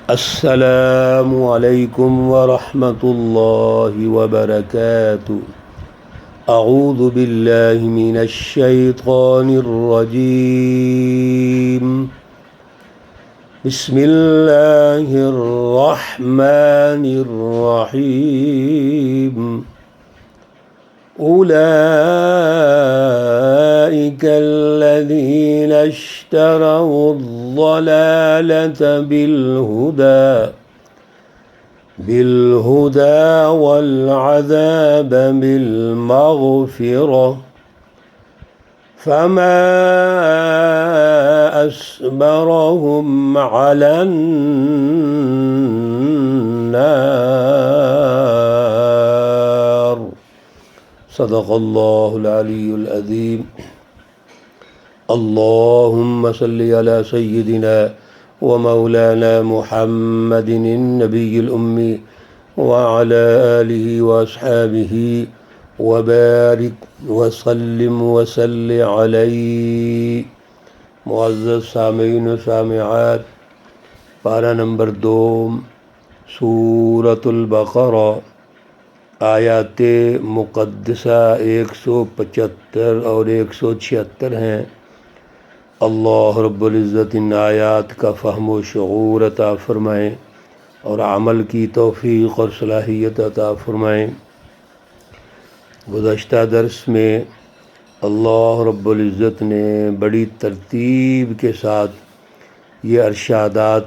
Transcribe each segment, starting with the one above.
السلام علیکم ورحمۃ اللہ وبرکاتہ۔ اعوذ باللہ من الشیطان الرجیم۔ بسم اللہ الرحمن الرحیم۔ أولئك الذين اشتروا الضلالة بالهدى والعذاب بالمغفرة فما أصبرهم على النار۔ صدق اللہ العلی العظیم۔ اللہم صلی علی سیدنا و مولانا محمد النبی الامی وعلی آلہ واصحابہ وبارک وسلم وصلی علیہ۔ معزز سامعین و سامعات، پارہ نمبر 2 سورۃ البقرہ، آیات مقدسہ 175 اور 176 ہیں۔ اللہ رب العزت ان آیات کا فہم و شعور عطا فرمائیں اور عمل کی توفیق اور صلاحیت عطا فرمائیں۔ گزشتہ درس میں اللہ رب العزت نے بڑی ترتیب کے ساتھ یہ ارشادات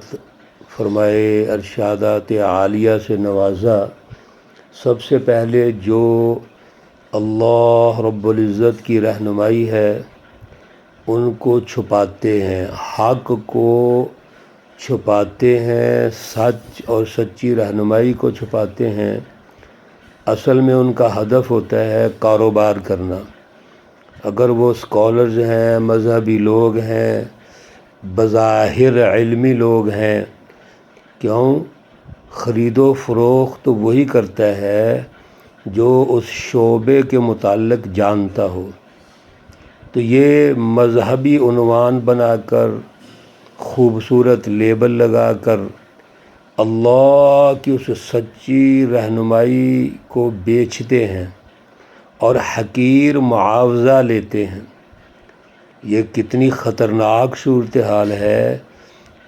فرمائے، ارشادات عالیہ سے نوازا۔ سب سے پہلے جو اللہ رب العزت کی رہنمائی ہے ان کو چھپاتے ہیں، حق کو چھپاتے ہیں، سچ اور سچی رہنمائی کو چھپاتے ہیں۔ اصل میں ان کا ہدف ہوتا ہے کاروبار کرنا۔ اگر وہ اسکالرز ہیں، مذہبی لوگ ہیں، بظاہر علمی لوگ ہیں، کیوں؟ خرید و فروخت وہی کرتا ہے جو اس شعبے کے متعلق جانتا ہو۔ تو یہ مذہبی عنوان بنا کر، خوبصورت لیبل لگا کر اللہ کی اس سچی رہنمائی کو بیچتے ہیں اور حقیر معاوضہ لیتے ہیں۔ یہ کتنی خطرناک صورتحال ہے۔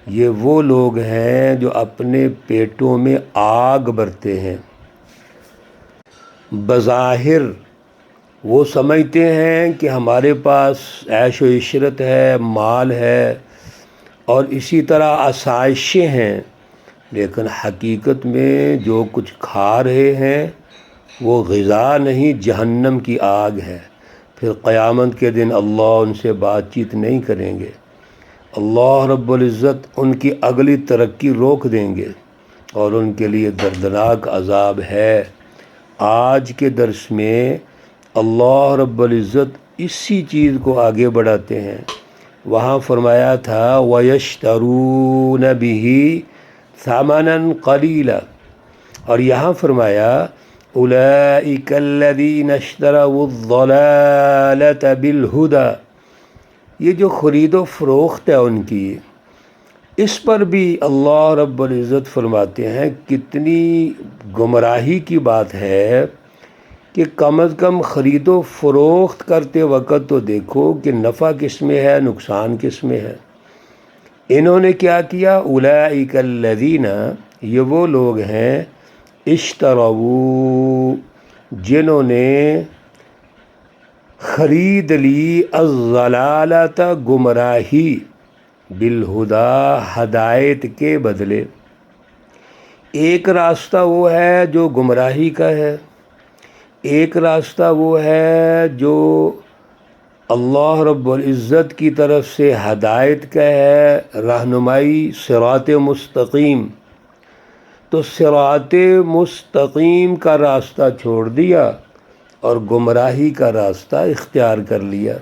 یہ وہ لوگ ہیں جو اپنے پیٹوں میں آگ بھرتے ہیں۔ بظاہر وہ سمجھتے ہیں کہ ہمارے پاس عیش و عشرت ہے، مال ہے اور اسی طرح آسائشیں ہیں، لیکن حقیقت میں جو کچھ کھا رہے ہیں وہ غذا نہیں، جہنم کی آگ ہے۔ پھر قیامت کے دن اللہ ان سے بات چیت نہیں کریں گے۔ اللہ رب العزت ان کی اگلی ترقی روک دیں گے اور ان کے لیے دردناک عذاب ہے۔ آج کے درس میں اللہ رب العزت اسی چیز کو آگے بڑھاتے ہیں۔ وہاں فرمایا تھا وَيَشْتَرُونَ بِهِ ثَمَنًا قَلِيلًا، اور یہاں فرمایا أُولَئِكَ الَّذِينَ اشْتَرَوُا الضَّلَالَةَ بِالْهُدَى۔ یہ جو خرید و فروخت ہے ان کی، اس پر بھی اللہ رب العزت فرماتے ہیں کتنی گمراہی کی بات ہے کہ کم از کم خرید و فروخت کرتے وقت تو دیکھو کہ نفع کس میں ہے، نقصان کس میں ہے۔ انہوں نے کیا کیا؟ اولئک الذین، یہ وہ لوگ ہیں اشتروا، جنہوں نے خرید لی الضلالۃ، گمراہی، بالہدیٰ، ہدایت کے بدلے۔ ایک راستہ وہ ہے جو گمراہی کا ہے، ایک راستہ وہ ہے جو اللہ رب العزت کی طرف سے ہدایت کا ہے، رہنمائی، صراط مستقیم۔ تو صراط مستقیم کا راستہ چھوڑ دیا اور گمراہی کا راستہ اختیار کر لیا۔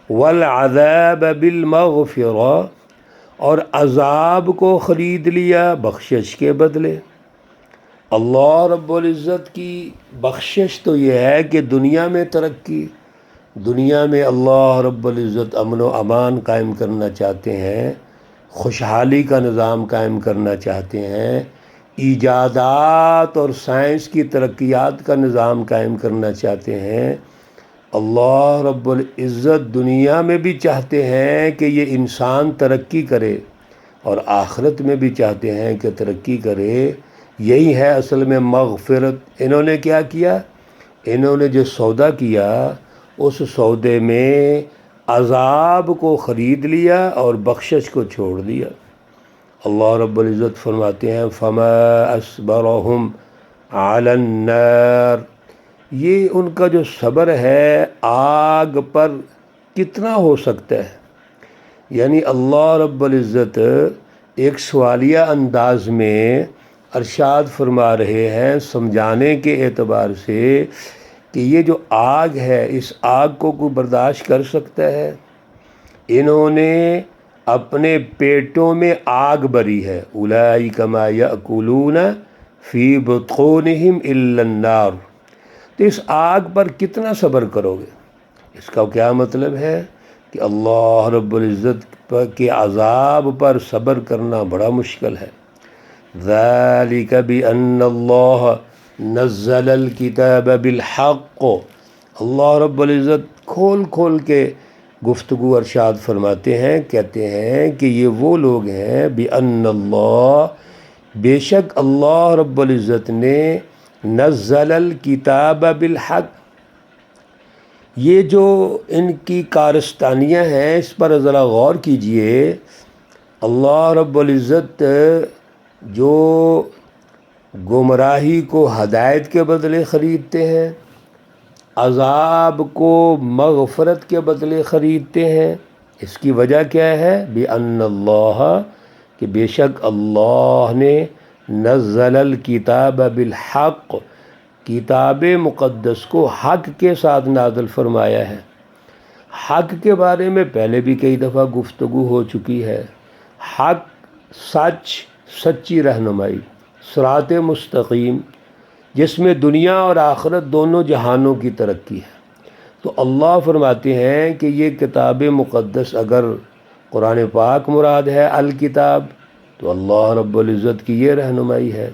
والعذاب بالمغفرہ، اور عذاب کو خرید لیا بخشش کے بدلے۔ اللہ رب العزت کی بخشش تو یہ ہے کہ دنیا میں ترقی، دنیا میں اللہ رب العزت امن و امان قائم کرنا چاہتے ہیں، خوشحالی کا نظام قائم کرنا چاہتے ہیں، ایجادات اور سائنس کی ترقیات کا نظام قائم کرنا چاہتے ہیں، اللہ رب العزت دنیا میں بھی چاہتے ہیں کہ یہ انسان ترقی کرے اور آخرت میں بھی چاہتے ہیں کہ ترقی کرے۔ یہی ہے اصل میں مغفرت۔ انہوں نے کیا کیا؟ انہوں نے جو سودا کیا اس سودے میں عذاب کو خرید لیا اور بخشش کو چھوڑ دیا۔ اللہ رب العزت فرماتے ہیں فما اصبرهم علی النار، یہ ان کا جو صبر ہے آگ پر کتنا ہو سکتا ہے؟ یعنی اللہ رب العزت ایک سوالیہ انداز میں ارشاد فرما رہے ہیں سمجھانے کے اعتبار سے کہ یہ جو آگ ہے اس آگ کو کوئی برداشت کر سکتا ہے؟ انہوں نے اپنے پیٹوں میں آگ بھری ہے، اولئک ما یأکلون فی بطونہم الا النار، تو اس آگ پر کتنا صبر کرو گے؟ اس کا کیا مطلب ہے کہ اللہ رب العزت کے عذاب پر صبر کرنا بڑا مشکل ہے۔ ذالک بأن اللہ نزل الکتاب بالحق، اللہ رب العزت کھول کھول کے گفتگو ارشاد فرماتے ہیں، کہتے ہیں کہ یہ وہ لوگ ہیں بأن اللہ، بے شک اللہ رب العزت نے نزل الکتاب بالحق، یہ جو ان کی کارستانیاں ہیں اس پر ذرا غور کیجئے۔ اللہ رب العزت جو گمراہی کو ہدایت کے بدلے خریدتے ہیں، عذاب کو مغفرت کے بدلے خریدتے ہیں، اس کی وجہ کیا ہے؟ بِأَنَّ اللَّهَ، کہ بے شک اللہ نے نزل الکتاب بالحق، کتاب مقدس کو حق کے ساتھ نازل فرمایا ہے۔ حق کے بارے میں پہلے بھی کئی دفعہ گفتگو ہو چکی ہے۔ حق، سچ، سچی رہنمائی، صراط مستقیم، جس میں دنیا اور آخرت دونوں جہانوں کی ترقی ہے۔ تو اللہ فرماتے ہیں کہ یہ کتاب مقدس، اگر قرآن پاک مراد ہے الکتاب، تو اللہ رب العزت کی یہ رہنمائی ہے۔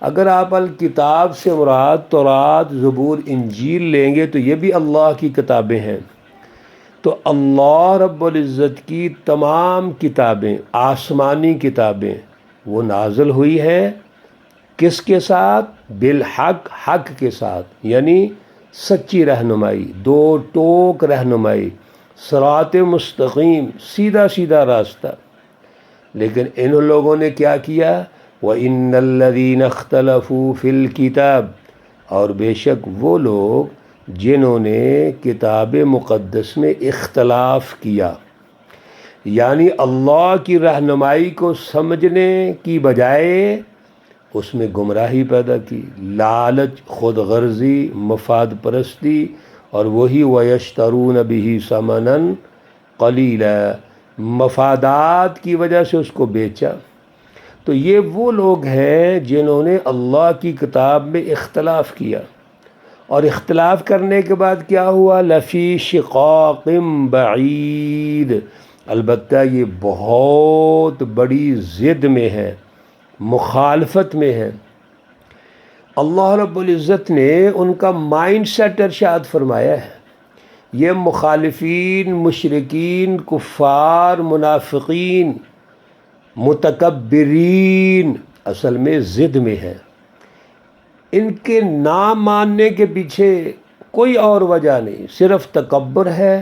اگر آپ الکتاب سے مراد تورات، زبور، انجیل لیں گے تو یہ بھی اللہ کی کتابیں ہیں۔ تو اللہ رب العزت کی تمام کتابیں، آسمانی کتابیں، وہ نازل ہوئی ہیں کس کے ساتھ؟ بالحق، حق کے ساتھ، یعنی سچی رہنمائی، دو ٹوک رہنمائی، صراط مستقیم، سیدھا سیدھا راستہ۔ لیکن ان لوگوں نے کیا کیا؟ وَإِنَّ الَّذِينَ اخْتَلَفُوا فِي الْكِتَابِ، اور بے شک وہ لوگ جنہوں نے کتاب مقدس میں اختلاف کیا، یعنی اللہ کی رہنمائی کو سمجھنے کی بجائے اس میں گمراہی پیدا کی، لالچ، خود غرضی، مفاد پرستی، اور وہی وَيَشْتَرُونَ بِهِ ثَمَنًا قَلِيلًا، مفادات کی وجہ سے اس کو بیچا۔ تو یہ وہ لوگ ہیں جنہوں نے اللہ کی کتاب میں اختلاف کیا، اور اختلاف کرنے کے بعد کیا ہوا؟ لفی شقاق بعید، البتہ یہ بہت بڑی ضد میں ہے، مخالفت میں ہے۔ اللہ رب العزت نے ان کا مائنڈ سیٹ ارشاد فرمایا ہے۔ یہ مخالفین، مشرکین، کفار، منافقین، متکبرین اصل میں ضد میں ہیں۔ ان کے نہ ماننے کے پیچھے کوئی اور وجہ نہیں، صرف تکبر ہے،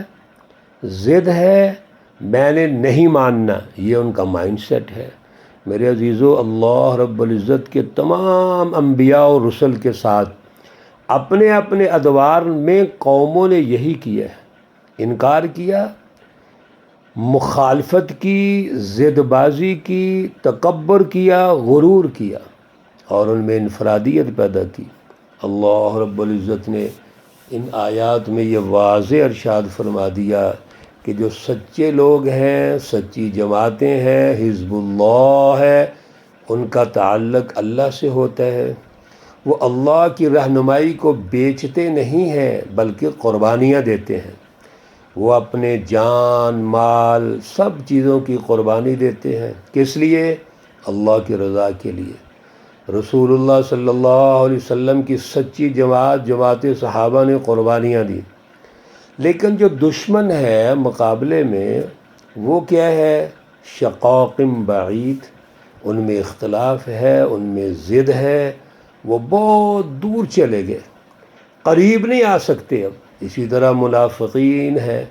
ضد ہے، میں نے نہیں ماننا، یہ ان کا مائنڈ سیٹ ہے۔ میرے عزیزو، اللہ رب العزت کے تمام انبیاء و رسل کے ساتھ اپنے اپنے ادوار میں قوموں نے یہی کیا ہے، انکار کیا، مخالفت کی، ضد بازی کی، تکبر کیا، غرور کیا، اور ان میں انفرادیت پیدا کی۔ اللہ رب العزت نے ان آیات میں یہ واضح ارشاد فرما دیا کہ جو سچے لوگ ہیں، سچی جماعتیں ہیں، حزب اللہ ہے، ان کا تعلق اللہ سے ہوتا ہے۔ وہ اللہ کی رہنمائی کو بیچتے نہیں ہیں بلکہ قربانیاں دیتے ہیں۔ وہ اپنے جان مال سب چیزوں کی قربانی دیتے ہیں. کس لیے؟ اللہ کی رضا کے لیے. رسول اللہ صلی اللہ علیہ وسلم کی سچی جماعت صحابہ نے قربانیاں دی. لیکن جو دشمن ہے مقابلے میں وہ کیا ہے؟ شقاق بعید. ان میں اختلاف ہے، ان میں ضد ہے، وہ بہت دور چلے گئے، قریب نہیں آ سکتے اب. اسی طرح منافقین ہے،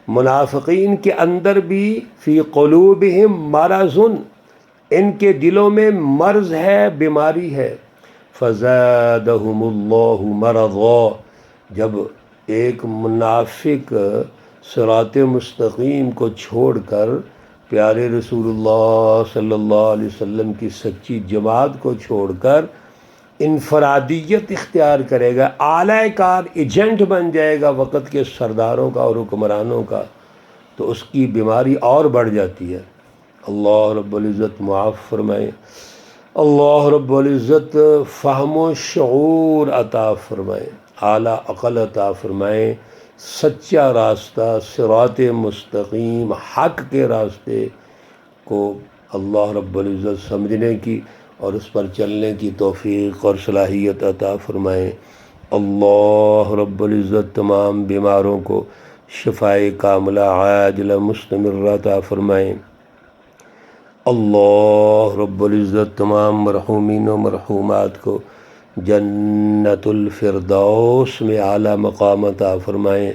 منافقین کے اندر بھی فی قلوبہم مرض، ان کے دلوں میں مرض ہے، بیماری ہے. فزادہم اللہ مرضا. جب ایک منافق صراط مستقیم کو چھوڑ کر پیارے رسول اللہ صلی اللہ علیہ وسلم کی سچی جماعت کو چھوڑ کر انفرادیت اختیار کرے گا، اعلی کار ایجنٹ بن جائے گا وقت کے سرداروں کا اور حکمرانوں کا، تو اس کی بیماری اور بڑھ جاتی ہے. اللہ رب العزت معاف فرمائے. اللہ رب العزت فہم و شعور عطا فرمائے، اعلیٰ عقل عطا فرمائے، سچا راستہ صراط مستقیم حق کے راستے کو اللہ رب العزت سمجھنے کی اور اس پر چلنے کی توفیق اور صلاحیت عطا فرمائے. اللہ رب العزت تمام بیماروں کو شفائے کاملہ عاجلہ مستمرہ عطا فرمائے. اللہ رب العزت تمام مرحومین و مرحومات کو جنت الفردوس میں اعلیٰ مقام عطا فرمائیں.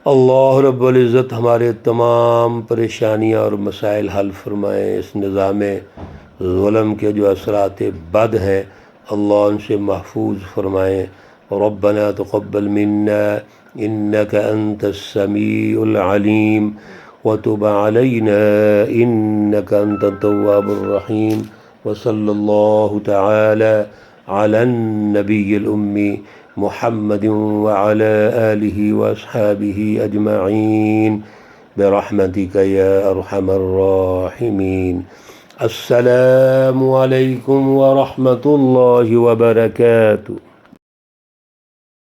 اللہ رب العزت ہمارے تمام پریشانیاں اور مسائل حل فرمائیں. اس نظام ظلم کے جو اثرات بد ہیں اللہ ان سے محفوظ فرمائیں. ربنا تقبل منا انك انت السميع العليم وتب علينا انك انت التواب الرحيم. وصلى الله تعالى على النبي الأمي محمد وعلى آله وأصحابه أجمعين برحمتك يا أرحم الراحمين. السلام عليكم ورحمة الله وبركاته.